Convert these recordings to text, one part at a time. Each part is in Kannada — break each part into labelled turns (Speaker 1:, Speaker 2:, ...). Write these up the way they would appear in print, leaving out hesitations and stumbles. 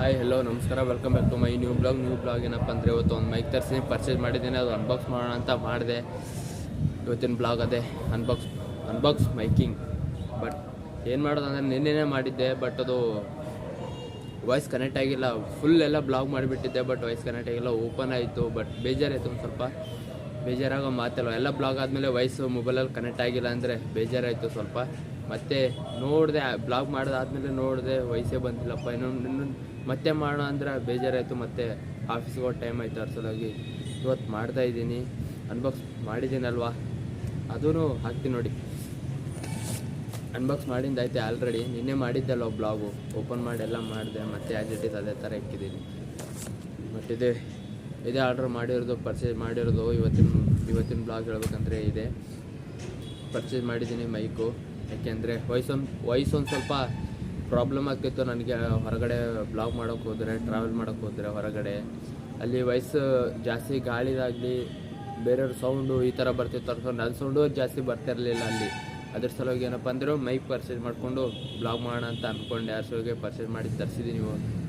Speaker 1: ಹಾಯ್ ಹೆಲೋ ನಮಸ್ಕಾರ, welcome back to my new blog ಏನಪ್ಪ ಅಂದರೆ ಇವತ್ತು ಒಂದು ಮೈಕ್ ತರಿಸಿ ಪರ್ಚೇಸ್ ಮಾಡಿದ್ದೇನೆ. ಅದು ಅನ್ಬಾಕ್ಸ್ ಮಾಡೋಣ ಅಂತ ಮಾಡಿದೆ. ಇವತ್ತಿನ ಬ್ಲಾಗ್ ಅದೇ ಅನ್ಬಾಕ್ಸ್ ಮೈಕಿಂಗ್. ಬಟ್ ಏನು ಮಾಡೋದು ಅಂದರೆ ನಿನ್ನೆನೇ ಮಾಡಿದ್ದೆ, ಬಟ್ ಅದು ವಾಯ್ಸ್ ಕನೆಕ್ಟ್ ಆಗಿಲ್ಲ. ಫುಲ್ ಎಲ್ಲ ಬ್ಲಾಗ್ ಮಾಡಿಬಿಟ್ಟಿದ್ದೆ, ಬಟ್ ವಾಯ್ಸ್ ಕನೆಕ್ಟ್ ಆಗಿಲ್ಲ. ಓಪನ್ ಆಯಿತು, ಬಟ್ ಬೇಜಾರಾಯಿತು. ಒಂದು ಸ್ವಲ್ಪ ಬೇಜಾರಾಗೋ ಮಾತಲ್ಲ. ಎಲ್ಲ ಬ್ಲಾಗ್ ಆದಮೇಲೆ ವಾಯ್ಸು ಮೊಬೈಲಲ್ಲಿ ಕನೆಕ್ಟ್ ಆಗಿಲ್ಲ ಅಂದರೆ ಬೇಜಾರಾಯಿತು ಸ್ವಲ್ಪ. ಮತ್ತೆ ನೋಡಿದೆ, ಬ್ಲಾಗ್ ಮಾಡೋದಾದ್ಮೇಲೆ ನೋಡಿದೆ ವಯಸ್ಸೇ ಬಂದಿಲ್ಲಪ್ಪ. ಇನ್ನೊಂದು ಮತ್ತೆ ಮಾಡೋಣ ಅಂದ್ರೆ ಬೇಜಾರಾಯಿತು. ಮತ್ತೆ ಆಫೀಸ್ಗೆ ಹೋಗಿ ಟೈಮ್ ಆಯಿತು. ಅರ್ಸಲಾಗಿ ಇವತ್ತು ಮಾಡ್ತಾಯಿದ್ದೀನಿ. ಅನ್ಬಾಕ್ಸ್ ಮಾಡಿದ್ದೀನಲ್ವಾ, ಅದೂ ಹಾಕ್ತೀನಿ ನೋಡಿ. ಅನ್ಬಾಕ್ಸ್ ಮಾಡಿದ್ದಾಯ್ತು ಆಲ್ರೆಡಿ. ನಿನ್ನೆ ಮಾಡಿದ್ದಲ್ವ ಬ್ಲಾಗು, ಓಪನ್ ಮಾಡಿ ಎಲ್ಲ ಮಾಡಿದೆ. ಮತ್ತು ಆ್ಯಸ್ ಇಟ್ ಈಸ್ ಅದೇ ಥರ ಇಕ್ಕಿದ್ದೀನಿ. ಮತ್ತು ಇದೇ ಆರ್ಡ್ರ್ ಮಾಡಿರೋದು, ಪರ್ಚೇಸ್ ಮಾಡಿರೋದು. ಇವತ್ತಿನ ಬ್ಲಾಗ್ ಹೇಳ್ಬೇಕಂದ್ರೆ ಇದೆ ಪರ್ಚೇಸ್ ಮಾಡಿದ್ದೀನಿ ಮೈಕು. ಯಾಕೆಂದರೆ ವಾಯ್ಸೊಂದು ಸ್ವಲ್ಪ ಪ್ರಾಬ್ಲಮ್ ಆಗ್ತಿತ್ತು ನನಗೆ. ಹೊರಗಡೆ ಬ್ಲಾಗ್ ಮಾಡೋಕ್ಕೆ ಹೋದರೆ, ಟ್ರಾವೆಲ್ ಮಾಡೋಕ್ಕೆ ಹೋದರೆ ಹೊರಗಡೆ, ಅಲ್ಲಿ ವಾಯ್ಸು ಜಾಸ್ತಿ ಗಾಳಿದಾಗಲಿ ಬೇರೆಯವ್ರ ಸೌಂಡು ಈ ಥರ ಬರ್ತಿತ್ತು. ನನ್ನ ಸೌಂಡು ಜಾಸ್ತಿ ಬರ್ತಿರಲಿಲ್ಲ ಅಲ್ಲಿ. ಅದ್ರ ಸಲುವಾಗಿ ಏನಪ್ಪ ಅಂದರೆ ಮೈಕ್ ಪರ್ಚೇಸ್ ಮಾಡಿಕೊಂಡು ಬ್ಲಾಗ್ ಮಾಡೋಣ ಅಂತ ಅಂದ್ಕೊಂಡೆ. ಅಷ್ಟೊಳಗೆ ಪರ್ಚೇಸ್ ಮಾಡಿ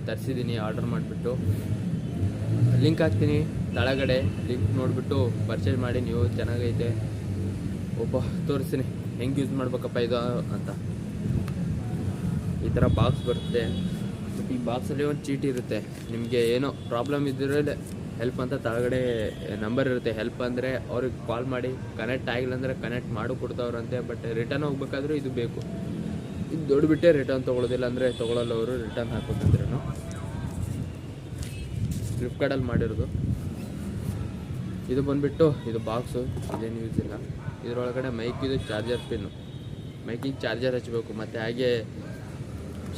Speaker 1: ತರಿಸಿದ್ದೀನಿ ಆರ್ಡರ್ ಮಾಡಿಬಿಟ್ಟು. ಲಿಂಕ್ ಹಾಕ್ತೀನಿ ತಳಗಡೆ, ಲಿಂಕ್ ನೋಡಿಬಿಟ್ಟು ಪರ್ಚೇಸ್ ಮಾಡಿ ನೀವು. ಚೆನ್ನಾಗೈತೆ. ತೋರಿಸ್ತೀನಿ ಹೆಂಗೆ ಯೂಸ್ ಮಾಡ್ಬೇಕಪ್ಪ ಇದು ಅಂತ. ಈ ಥರ ಬಾಕ್ಸ್ ಬರುತ್ತೆ. ಬಟ್ ಈ ಬಾಕ್ಸಲ್ಲಿ ಒಂದು ಚೀಟಿ ಇರುತ್ತೆ. ನಿಮಗೆ ಏನೋ ಪ್ರಾಬ್ಲಮ್ ಇದ್ದರೆ ಹೆಲ್ಪ್ ಅಂತ ತಳಗಡೆ ನಂಬರ್ ಇರುತ್ತೆ. ಹೆಲ್ಪ್ ಅಂದರೆ ಅವ್ರಿಗೆ ಕಾಲ್ ಮಾಡಿ. ಕನೆಕ್ಟ್ ಆಗಿಲ್ಲ ಅಂದರೆ ಕನೆಕ್ಟ್ ಮಾಡಿ ಕೊಡ್ತಾವ್ರಂತೆ. ಬಟ್ ರಿಟರ್ನ್ ಹೋಗ್ಬೇಕಾದ್ರೂ ಇದು ಬೇಕು. ಇದು ದೊಡ್ಡಬಿಟ್ಟೆ ರಿಟರ್ನ್ ತೊಗೊಳೋದಿಲ್ಲ ಅಂದರೆ ತೊಗೊಳಲ್ಲ ಅವರು. ರಿಟರ್ನ್ ಹಾಕೋದಂದ್ರೂ ಫ್ಲಿಪ್ಕಾರ್ಟಲ್ಲಿ ಮಾಡಿರೋದು. ಇದು ಬಂದುಬಿಟ್ಟು ಇದು ಬಾಕ್ಸು, ಇದೇನು ಯೂಸ್ ಇಲ್ಲ. ಇದರೊಳಗಡೆ ಮೈಕಿದು ಚಾರ್ಜರ್ ಪಿನ್ನು. ಮೈಕಿಗೆ ಚಾರ್ಜರ್ ಹಚ್ಚಬೇಕು. ಮತ್ತು ಹಾಗೆ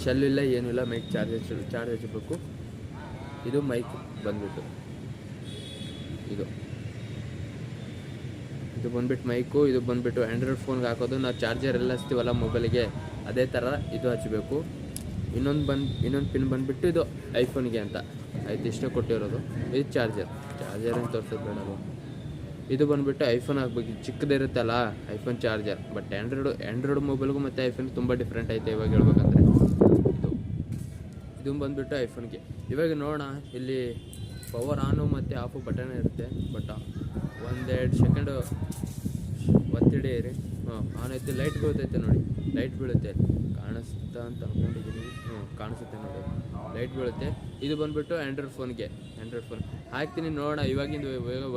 Speaker 1: ಶೆಲ್ ಇಲ್ಲ, ಏನೂ ಇಲ್ಲ. ಮೈಕ್ ಚಾರ್ಜ್ ಹಚ್ಚಬೇಕು. ಇದು ಮೈಕ್ ಬಂದುಬಿಟ್ಟು ಇದು ಬಂದುಬಿಟ್ಟು ಮೈಕು. ಇದು ಬಂದುಬಿಟ್ಟು ಆ್ಯಂಡ್ರಾಯ್ಡ್ ಫೋನ್ಗೆ ಹಾಕೋದು. ನಾವು ಚಾರ್ಜರ್ ಎಲ್ಲ ಹಚ್ತೀವಲ್ಲ ಮೊಬೈಲಿಗೆ, ಅದೇ ಥರ ಇದು ಹಚ್ಚಬೇಕು. ಇನ್ನೊಂದು ಪಿನ್ ಬಂದುಬಿಟ್ಟು ಇದು ಐಫೋನ್ಗೆ ಅಂತ ಆಯ್ತು. ಇಷ್ಟೇ ಕೊಟ್ಟಿರೋದು. ಇದು ಚಾರ್ಜರ್ ಏನು ತೋರಿಸೋದು ಬೇಡ. ಇದು ಬಂದುಬಿಟ್ಟು ಐಫೋನ್ ಹಾಕ್ಬೇಕು. ಚಿಕ್ಕದಿರುತ್ತಲ್ಲ ಐಫೋನ್ ಚಾರ್ಜರ್. ಬಟ್ ಆ್ಯಂಡ್ರಾಯ್ಡ್ ಮೊಬೈಲ್ಗೂ ಮತ್ತು ಐಫೋನ್ ತುಂಬ ಡಿಫ್ರೆಂಟ್ ಐತೆ ಇವಾಗ ಹೇಳ್ಬೇಕಂದ್ರೆ. ಇದು ಬಂದುಬಿಟ್ಟು ಐಫೋನ್ಗೆ. ಇವಾಗ ನೋಡೋಣ, ಇಲ್ಲಿ ಪವರ್ ಆನು ಮತ್ತು ಆಫು ಬಟನ್ ಇರುತ್ತೆ. ಬಟ್ 1-2 ಸೆಕೆಂಡು ಒತ್ತಿಡಿಯಿರಿ. ಆನ್ ಐತೆ. ಲೈಟ್ ಬೀಳ್ತೈತೆ ನೋಡಿ. ಲೈಟ್ ಬೀಳುತ್ತೆ. ಕಾಣಿಸ್ತಾ ಅಂತ ಅಂದ್ಕೊಂಡಿದ್ದೀನಿ. ಕಾಣಿಸುತ್ತೆ ನೋಡಿ, ಲೈಟ್ ಬೀಳುತ್ತೆ. ಇದು ಬಂದುಬಿಟ್ಟು ಆ್ಯಂಡ್ರಾಯ್ಡ್ ಫೋನ್ ಹಾಕ್ತೀನಿ. ನೋಡೋಣ ಇವಾಗ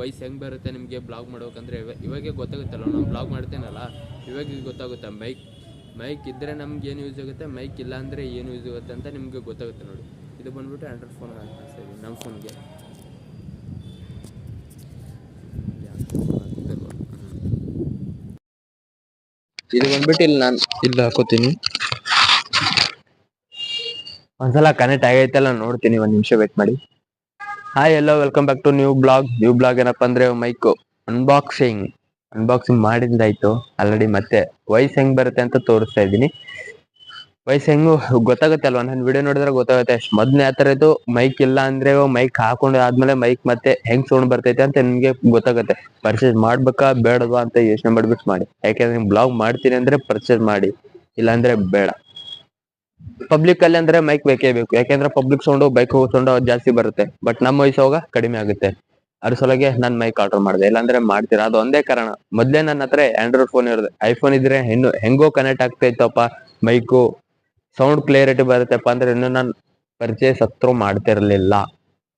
Speaker 1: ವಾಯ್ಸ್ ಹೆಂಗೆ ಬರುತ್ತೆ ನಿಮಗೆ ಬ್ಲಾಗ್ ಮಾಡ್ಬೇಕಂದ್ರೆ. ಇವಾಗೇ ಗೊತ್ತಾಗುತ್ತಲ್ಲ, ನಾವು ಬ್ಲಾಗ್ ಮಾಡ್ತೇನಲ್ಲ, ಇವಾಗ ಗೊತ್ತಾಗುತ್ತೆ. ಮೈಕ್ ಇದ್ದರೆ ನಮ್ಗೆ ಏನು ಯೂಸ್ ಆಗುತ್ತೆ, ಮೈಕ್ ಇಲ್ಲ ಅಂದರೆ ಏನು ಯೂಸ್ ಆಗುತ್ತೆ ಅಂತ ನಿಮಗೆ ಗೊತ್ತಾಗುತ್ತೆ ನೋಡಿ. ಇದು ಬಂದುಬಿಟ್ಟು ಆ್ಯಂಡ್ರಾಯ್ಡ್ ಫೋನ್ ಹಾಕ್ತಾಯಿದ್ದೀವಿ ನಮ್ಮ ಫೋನ್ಗೆ. ಇದು ಬಂದ್ಬಿಟ್ಟು ಇಲ್ಲಿ ಹಾಕೋತೀನಿ. ಒಂದ್ಸಲ ಕನೆಕ್ಟ್ ಆಗೈತಲ್ಲ ನೋಡ್ತೀನಿ. ಒಂದು ನಿಮಿಷ ವೇಟ್ ಮಾಡಿ. Hi hello, welcome back to new blog. ಏನಪ್ಪ ಅಂದರೆ ಮೈಕು ಅನ್ಬಾಕ್ಸಿಂಗ್ ಮಾಡಿದ್ದಾಯ್ತು ಆಲ್ರೆಡಿ. ಮತ್ತೆ ವಾಯ್ಸ್ ಹೆಂಗೆ ಬರುತ್ತೆ ಅಂತ ತೋರಿಸ್ತಾ ಇದ್ದೀನಿ. ವಾಯ್ಸ್ ಹೆಂಗು ಗೊತ್ತಾಗುತ್ತೆ ಅಲ್ವಾ, ನನ್ನ ವಿಡಿಯೋ ನೋಡಿದ್ರೆ ಗೊತ್ತಾಗುತ್ತೆ. ಮೊದಲನೇ ಆ ಥರ ಇದು ಮೈಕ್ ಇಲ್ಲ ಅಂದರೆ ಮೈಕ್ ಹಾಕೊಂಡು ಆದ್ಮೇಲೆ ಮೈಕ್ ಮತ್ತೆ ಹೆಂಗೆ ಸೌಂಡ್ ಬರ್ತೈತೆ ಅಂತ ನಿಮಗೆ ಗೊತ್ತಾಗುತ್ತೆ. ಪರ್ಚೇಸ್ ಮಾಡ್ಬೇಕಾ ಬೇಡವಾ ಅಂತ ಯೋಚನೆ ಮಾಡ್ಬಿಟ್ಟು ಮಾಡಿ. ಯಾಕೆಂದ್ರೆ ನಿಮ್ಗೆ ಬ್ಲಾಗ್ ಮಾಡ್ತೀನಿ ಅಂದರೆ ಪರ್ಚೇಸ್ ಮಾಡಿ, ಇಲ್ಲಾಂದರೆ ಬೇಡ. ಪಬ್ಲಿಕ್ ಅಲ್ಲಿ ಅಂದ್ರೆ ಮೈಕ್ ಬೇಕೇ ಬೇಕು. ಯಾಕೆಂದ್ರೆ ಪಬ್ಲಿಕ್ ಸೌಂಡು, ಬೈಕ್ ಹೋಗೋ ಸೌಂಡು ಜಾಸ್ತಿ ಬರುತ್ತೆ. ಬಟ್ ನಮ್ಮ ವಾಯ್ಸ್ ಹೋಗ ಕಡಿಮೆ ಆಗುತ್ತೆ. ಅದ್ರ ಸಲುವಾಗಿ ನಾನು ಮೈಕ್ ಆರ್ಡರ್ ಮಾಡಿದೆ. ಇಲ್ಲಾಂದ್ರೆ ಮಾಡ್ತೀರಾ, ಅದು ಒಂದೇ ಕಾರಣ. ಮೊದಲೇ ನನ್ನ ಹತ್ರ ಆಂಡ್ರಾಯ್ಡ್ ಫೋನ್ ಇರೋದು. ಐಫೋನ್ ಇದ್ರೆ ಹೆಂಗೋ ಕನೆಕ್ಟ್ ಆಗ್ತಾ ಇತ್ತಪ್ಪ ಮೈಕು, ಸೌಂಡ್ ಕ್ಲಿಯರಿಟಿ ಬರುತ್ತಪ್ಪ ಅಂದ್ರೆ ಇನ್ನೂ ನಾನು ಪರ್ಚೇಸ್ ಹತ್ರ ಮಾಡ್ತಿರ್ಲಿಲ್ಲ.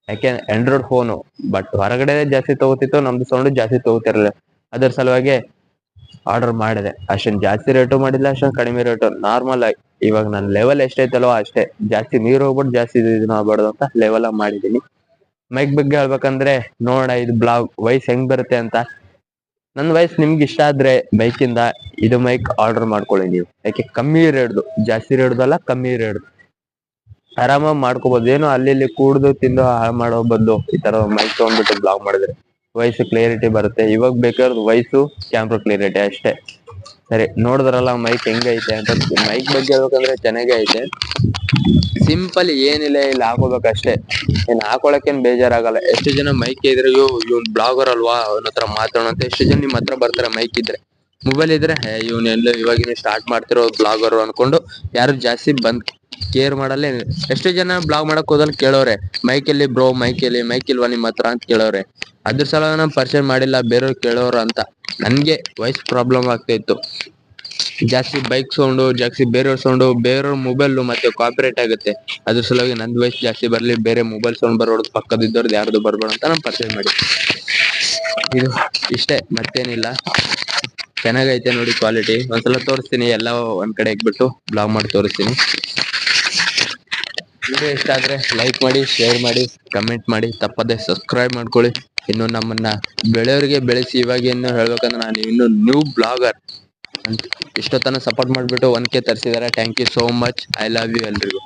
Speaker 1: ಯಾಕೆ ಆಂಡ್ರಾಯ್ಡ್ ಫೋನು. ಬಟ್ ಹೊರಗಡೆ ಜಾಸ್ತಿ ತಗೋತಿತ್ತು, ನಮ್ದು ಸೌಂಡ್ ಜಾಸ್ತಿ ತಗೋತಿರ್ಲಿಲ್ಲ. ಅದ್ರ ಸಲುವಾಗಿ ಆರ್ಡರ್ ಮಾಡಿದೆ. ಅಷ್ಟೊಂದು ಜಾಸ್ತಿ ರೇಟು ಮಾಡಿಲ್ಲ, ಅಷ್ಟೊಂದು ಕಡಿಮೆ ರೇಟು, ನಾರ್ಮಲ್ ಆಗಿ. ಇವಾಗ ನನ್ನ ಲೆವೆಲ್ ಎಷ್ಟೈತಲ್ವ ಅಷ್ಟೇ. ಜಾಸ್ತಿ ನೀರು ಹೋಗ್ಬಿಟ್ಟು ಜಾಸ್ತಿ ಇದು ಆಗ್ಬಾರ್ದು ಅಂತ ಲೆವೆಲ್ ಆಗಿ ಮಾಡಿದ್ದೀನಿ. ಮೈಕ್ ಬಗ್ಗೆ ಹೇಳ್ಬೇಕಂದ್ರೆ ನೋಡೋಣ ಇದು ಬ್ಲಾಗ್ ವಾಯ್ಸ್ ಹೆಂಗ್ ಬರುತ್ತೆ ಅಂತ. ನನ್ನ ವಾಯ್ಸ್ ನಿಮ್ಗೆ ಇಷ್ಟ ಆದ್ರೆ ಬೈಕಿಂದ ಇದು ಮೈಕ್ ಆರ್ಡರ್ ಮಾಡ್ಕೊಳ್ಳಿ ನೀವು. ಯಾಕೆ ಕಮ್ಮಿ ರೇಟ್ದು, ಜಾಸ್ತಿ ರೇಟ್ದಲ್ಲ, ಕಮ್ಮಿ ರೇಟ್ದು. ಆರಾಮಾಗಿ ಮಾಡ್ಕೋಬಹುದು. ಏನು ಅಲ್ಲಿ ಕೂಡ್ದು ತಿಂದು ಹಾಳು ಮಾಡೋ ಬದಲು ಈ ತರ ಮೈಕ್ ತಗೊಂಡ್ಬಿಟ್ಟು ಬ್ಲಾಗ್ ಮಾಡಿದ್ರೆ ವಾಯ್ಸ್ ಕ್ಲಿಯರಿಟಿ ಬರುತ್ತೆ. ಇವಾಗ ಬೇಕಾದ್ರೆ ವಾಯ್ಸು, ಕ್ಯಾಮ್ರಾ ಕ್ಲಿಯರಿಟಿ ಅಷ್ಟೇ. ಸರಿ, ನೋಡಿದ್ರಲ್ಲ ಮೈಕ್ ಹೆಂಗೈತೆ ಅಂತ. ಮೈಕ್ ಬಗ್ಗೆ ಹೇಳ್ಬೇಕಂದ್ರೆ ಚೆನ್ನಾಗೇ ಐತೆ. ಸಿಂಪಲ್, ಏನಿಲ್ಲ, ಇಲ್ಲಿ ಹಾಕೋಬೇಕಷ್ಟೇ. ಏನ್ ಹಾಕೊಳಕೇನ್ ಬೇಜಾರಾಗಲ್ಲ. ಎಷ್ಟು ಜನ ಮೈಕ್ ಇದ್ರೆ ಇವ್ನ್ ಬ್ಲಾಗರ್ ಅಲ್ವಾ, ಅವನ ಹತ್ರ ಮಾತಾಡೋಣ ಅಂತ ಎಷ್ಟು ಜನ ನಿಮ್ಮ ಹತ್ರ ಬರ್ತಾರೆ. ಮೈಕ್ ಇದ್ರೆ, ಮೊಬೈಲ್ ಇದ್ರೆ ಇವನ್ ಎಲ್ಲ ಇವಾಗಿನ ಸ್ಟಾರ್ಟ್ ಮಾಡ್ತಿರೋ ಬ್ಲಾಗರ್ ಅನ್ಕೊಂಡು ಯಾರು ಜಾಸ್ತಿ ಕೇರ್ ಮಾಡಲ್ಲ. ಎಷ್ಟೋ ಜನ ಬ್ಲಾಗ್ ಮಾಡಕ್ ಹೋದಲ್ಲಿ ಕೇಳೋರೆ ಮೈಕ್ ಎಲ್ಲಿ ಬ್ರೋ, ಮೈಕ್ ಇಲ್ವಾ ನಿಮ್ಮ ಹತ್ರ ಅಂತ ಕೇಳೋರೆ. ಅದ್ರ ಸಲ ನಾನು ಪರ್ಚೇಸ್ ಮಾಡಿಲ್ಲ, ಬೇರೆಯವ್ರು ಕೇಳೋರು ಅಂತ. ನನ್ಗೆ ವಾಯ್ಸ್ ಪ್ರಾಬ್ಲಮ್ ಆಗ್ತಾ ಇತ್ತು, ಜಾಸ್ತಿ ಬೈಕ್ ಸೌಂಡು, ಜಾಸ್ತಿ ಬೇರೆಯವ್ರ ಸೌಂಡು, ಬೇರೆಯವ್ರ ಮೊಬೈಲ್ ಮತ್ತೆ ಕಾಪಿರೇಟ್ ಆಗುತ್ತೆ. ಅದ್ರ ಸಲುವಾಗಿ ನಂದ್ ವಾಯ್ಸ್ ಜಾಸ್ತಿ ಬರ್ಲಿ, ಬೇರೆ ಮೊಬೈಲ್ ಸೌಂಡ್ ಬರೋದು, ಪಕ್ಕದ ಇದ್ದವ್ರದ್ದು ಯಾರ್ದು ಬರ್ಬೇಡ ಅಂತ ನಾನು ಪರ್ಚೇಸ್ ಮಾಡಿ. ಇದು ಇಷ್ಟೇ, ಮತ್ತೇನಿಲ್ಲ. ಚೆನ್ನಾಗೈತೆ ನೋಡಿ ಕ್ವಾಲಿಟಿ. ಒಂದ್ಸಲ ತೋರಿಸ್ತೀನಿ, ಎಲ್ಲ ಒಂದ್ ಕಡೆ ಇಟ್ಬಿಟ್ಟು ಬ್ಲಾಗ್ ಮಾಡಿ ತೋರಿಸ್ತೀನಿ. ವಿಡಿಯೋ ಇಷ್ಟ ಆದ್ರೆ ಲೈಕ್ ಮಾಡಿ, ಶೇರ್ ಮಾಡಿ, ಕಮೆಂಟ್ ಮಾಡಿ, ತಪ್ಪದೆ ಸಬ್ಸ್ಕ್ರೈಬ್ ಮಾಡ್ಕೊಳ್ಳಿ. ಇನ್ನು ನಮ್ಮನ್ನ ಬೆಳೆಯೋರಿಗೆ ಬೆಳೆಸಿ. ಇವಾಗ ಏನು ಹೇಳ್ಬೇಕಂದ್ರೆ ನಾನು ಇನ್ನು ನ್ಯೂ ಬ್ಲಾಗರ್ ಅಂತ ಇಷ್ಟೊತ್ತನ ಸಪೋರ್ಟ್ ಮಾಡ್ಬಿಟ್ಟು 1K ತರಿಸಿದಾರೆ. Thank you so much. I love you ಎಲ್ರಿಗೂ.